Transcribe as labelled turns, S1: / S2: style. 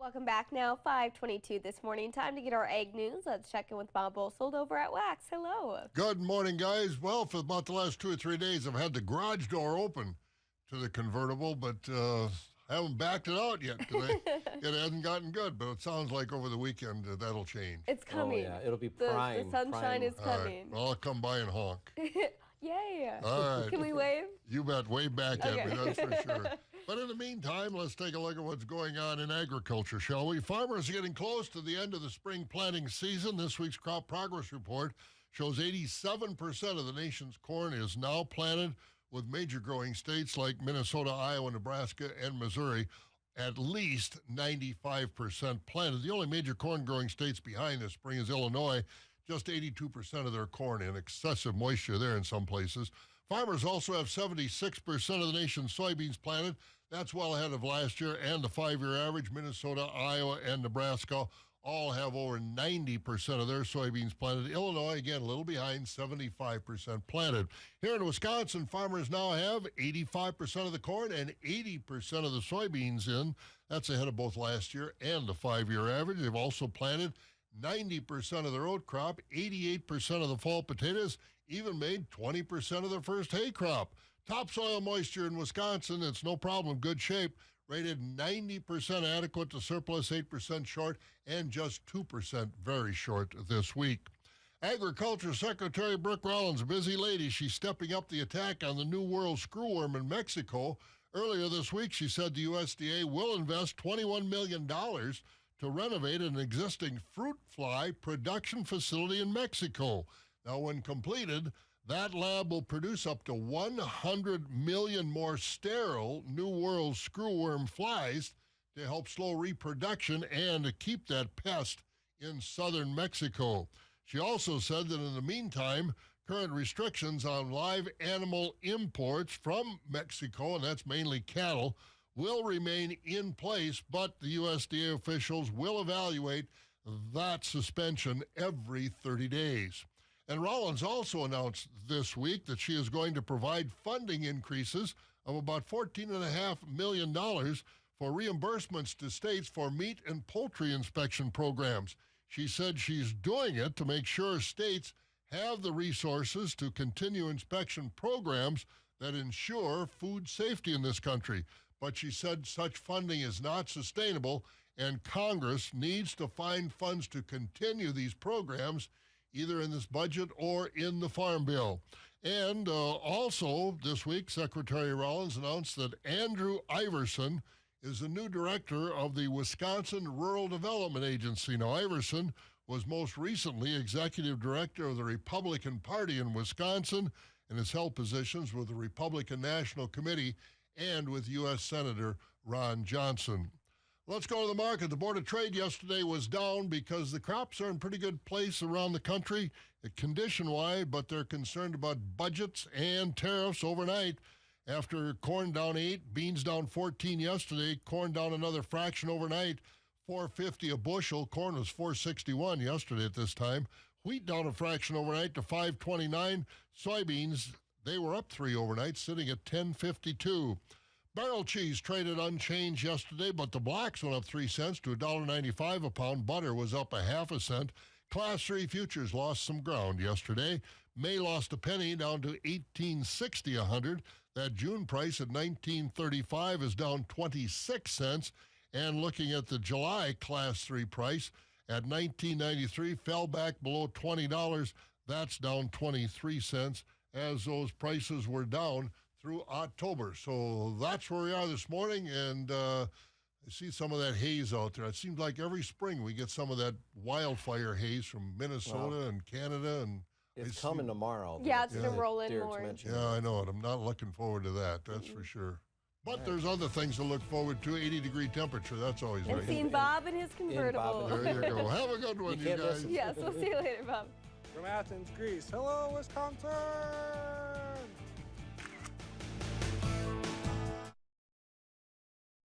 S1: Welcome back now, 5:22 this morning. Time to get our egg news. Let's check in with Bob Bosold over at Wax. Hello.
S2: Good morning, guys. Well, for about the last 2 or 3 days, I've had the garage door open to the convertible, but I haven't backed it out yet because it hasn't gotten good. But it sounds like over the weekend that'll change.
S1: It's coming.
S3: Oh, yeah. It'll be prime.
S1: The sunshine is
S2: All right.
S1: coming.
S2: Well, I'll come by and honk.
S1: Yay.
S2: All right.
S1: Can we wave?
S2: You bet. Wave back at me, that's for sure.
S1: Okay.
S2: But in the meantime, let's take a look at what's going on in agriculture, shall we? Farmers are getting close to the end of the spring planting season. This week's crop progress report shows 87% of the nation's corn is now planted, with major growing states like Minnesota, Iowa, Nebraska, and Missouri at least 95% planted. The only major corn growing states behind this spring is Illinois, just 82% of their corn in, excessive moisture there in some places. Farmers also have 76% of the nation's soybeans planted. That's well ahead of last year and the 5-year average. Minnesota, Iowa, and Nebraska all have over 90% of their soybeans planted. Illinois, again, a little behind, 75% planted. Here in Wisconsin, farmers now have 85% of the corn and 80% of the soybeans in. That's ahead of both last year and the 5-year average. They've also planted 90% of their oat crop, 88% of the fall potatoes, even made 20% of their first hay crop. Topsoil moisture in Wisconsin, it's no problem, good shape, rated 90% adequate to surplus, 8% short, and just 2% very short this week. Agriculture Secretary Brooke Rollins, a busy lady. She's stepping up the attack on the New World screwworm in Mexico. Earlier this week, she said the USDA will invest $21 million to renovate an existing fruit fly production facility in Mexico. Now, when completed, that lab will produce up to 100 million more sterile New World screwworm flies to help slow reproduction and to keep that pest in southern Mexico. She also said that in the meantime, current restrictions on live animal imports from Mexico, and that's mainly cattle, will remain in place, but the USDA officials will evaluate that suspension every 30 days. And Rollins also announced this week that she is going to provide funding increases of about $14.5 million for reimbursements to states for meat and poultry inspection programs. She said she's doing it to make sure states have the resources to continue inspection programs that ensure food safety in this country. But she said such funding is not sustainable, and Congress needs to find funds to continue these programs, either in this budget or in the Farm Bill. And also this week, Secretary Rollins announced that Andrew Iverson is the new director of the Wisconsin Rural Development Agency. Now, Iverson was most recently executive director of the Republican Party in Wisconsin and has held positions with the Republican National Committee and with U.S. Senator Ron Johnson. Let's go to the market. The Board of Trade yesterday was down because the crops are in pretty good place around the country, condition-wise, but they're concerned about budgets and tariffs overnight. After corn down 8, beans down 14 yesterday, corn down another fraction overnight, $4.50 a bushel. Corn was $4.61 yesterday at this time. Wheat down a fraction overnight to $5.29. Soybeans, they were up 3 overnight, sitting at $10.52. Barrel cheese traded unchanged yesterday, but the blacks went up 3 cents to $1.95 a pound. Butter was up 0.5 cent. Class 3 futures lost some ground yesterday. May lost a penny, down to $18.60 a hundred. That June price at $19.35 is down 26 cents. And looking at the July Class 3 price at $19.93, fell back below $20. That's down 23 cents. As those prices were down through October. So that's where we are this morning, and I see some of that haze out there. It seems like every spring we get some of that wildfire haze from Minnesota and Canada. And
S3: it's coming tomorrow.
S1: Yeah, it's going to roll in more.
S2: Yeah, I know it. I'm not looking forward to that, that's for sure. But there's other things to look forward to. 80-degree temperature, that's always
S1: and
S2: nice.
S1: seeing Bob in his convertible.
S2: There you go. Have a good one, you guys.
S1: Yes, we'll see you later, Bob.
S4: From Athens, Greece. Hello, Wisconsin!